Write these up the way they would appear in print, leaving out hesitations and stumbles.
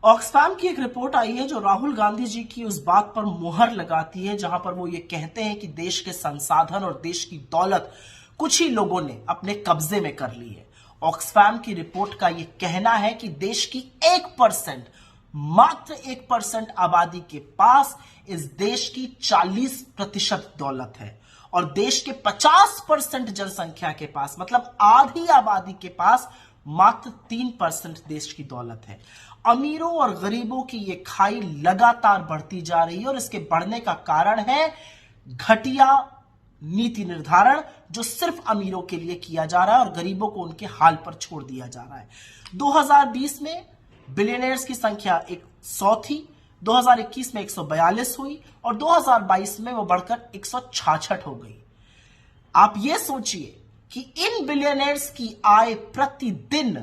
Oxfam की एक report आई है जो राहुल गांधी जी की उस बात पर मुहर लगाती है जहां पर वो ये कहते हैं कि देश के संसाधन और देश की दौलत कुछ ही लोगों ने अपने कब्जे में कर ली है। ऑक्सफैम की रिपोर्ट का ये कहना है कि देश की 1%, मात्र 1% आबादी के पास इस देश की 40% दौलत है और देश के 50% जनसंख्या के पास, मतलब आधी आबादी के पास मात्र 3% देश की दौलत है। अमीरों और गरीबों की ये खाई लगातार बढ़ती जा रही है और इसके बढ़ने का कारण है घटिया नीति निर्धारण जो सिर्फ अमीरों के लिए किया जा रहा है और गरीबों को उनके हाल पर छोड़ दिया जा रहा है। 2020 में बिलियनर्स की संख्या 100 थी, 2021 में 142 हुई और 2022 में वो बढ़कर 166 हो गई। आप ये सोचिए कि इन बिलियनर्स की आय प्रतिदिन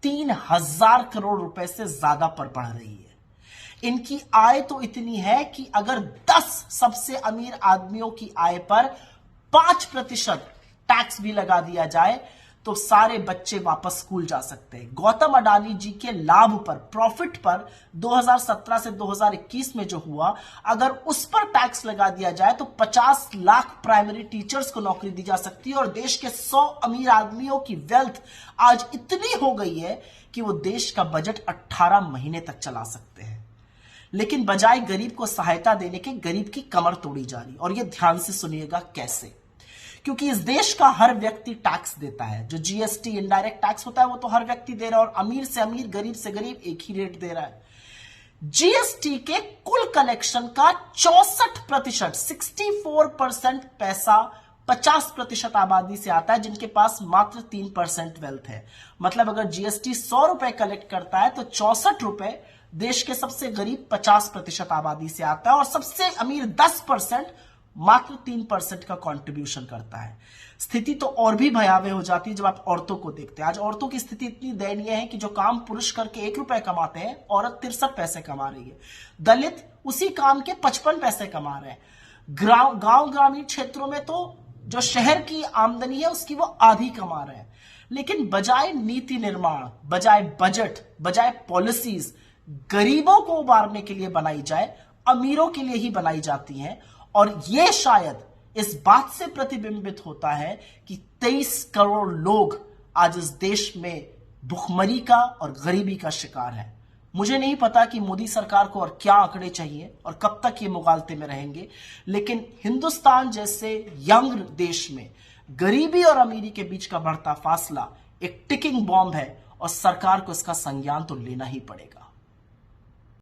3000 करोड़ रुपए से ज्यादा पर बढ़ रही है। इनकी आय तो इतनी है कि अगर 10 सबसे अमीर आदमियों की आय पर 5% टैक्स भी लगा दिया जाए तो सारे बच्चे वापस स्कूल जा सकते हैं। गौतम अडानी जी के लाभ पर, प्रॉफिट पर 2017 से 2021 में जो हुआ, अगर उस पर टैक्स लगा दिया जाए तो 50 लाख प्राइमरी टीचर्स को नौकरी दी जा सकती है और देश के 100 अमीर आदमियों की वेल्थ आज इतनी हो गई है कि वो देश का बजट 18 महीने तक चला सकते हैं। लेकिन बजाय गरीब को सहायता देने के गरीब की कमर तोड़ी जा रही। और ये ध्यान से सुनिएगा कैसे, क्योंकि इस देश का हर व्यक्ति टैक्स देता है। जो जीएसटी इनडायरेक्ट टैक्स होता है वो तो हर व्यक्ति दे रहा है और अमीर से अमीर, गरीब से गरीब एक ही रेट दे रहा है। जीएसटी के कुल कलेक्शन का 64%, 64% पैसा 50% आबादी से आता है जिनके पास मात्र 3% वेल्थ है। मतलब अगर जीएसटी 100 रुपए कलेक्ट करता है तो 64 रुपए देश के सबसे गरीब 50% आबादी से आता है और सबसे अमीर 10% मात्र 3% का कंट्रीब्यूशन करता है। स्थिति तो और भी भयावह हो जाती है जब आप औरतों को देखते हैं। आज औरतों की स्थिति इतनी दयनीय है कि जो काम पुरुष करके 1 रुपए कमाते हैं, औरत 63 पैसे कमा रही है। दलित उसी काम के 55 पैसे कमा रहे हैं। गांव ग्रामीण क्षेत्रों में तो जो शहर की आमदनी है उसकी वो आधी कमा रहे हैं। लेकिन बजाय नीति निर्माण, बजाय बजट, बजाय पॉलिसीज गरीबों को उबारने के लिए बनाई जाए, अमीरों के लिए ही बनाई जाती हैं। और यह शायद इस बात से प्रतिबिंबित होता है कि 23 करोड़ लोग आज इस देश में भुखमरी का और गरीबी का शिकार हैं। मुझे नहीं पता कि मोदी सरकार को और क्या आंकड़े चाहिए और कब तक ये मुगालते में रहेंगे, लेकिन हिंदुस्तान जैसे यंग देश में गरीबी और अमीरी के बीच का बढ़ता फासला एक टिकिंग बॉम्ब है और सरकार को इसका संज्ञान तो लेना ही पड़ेगा।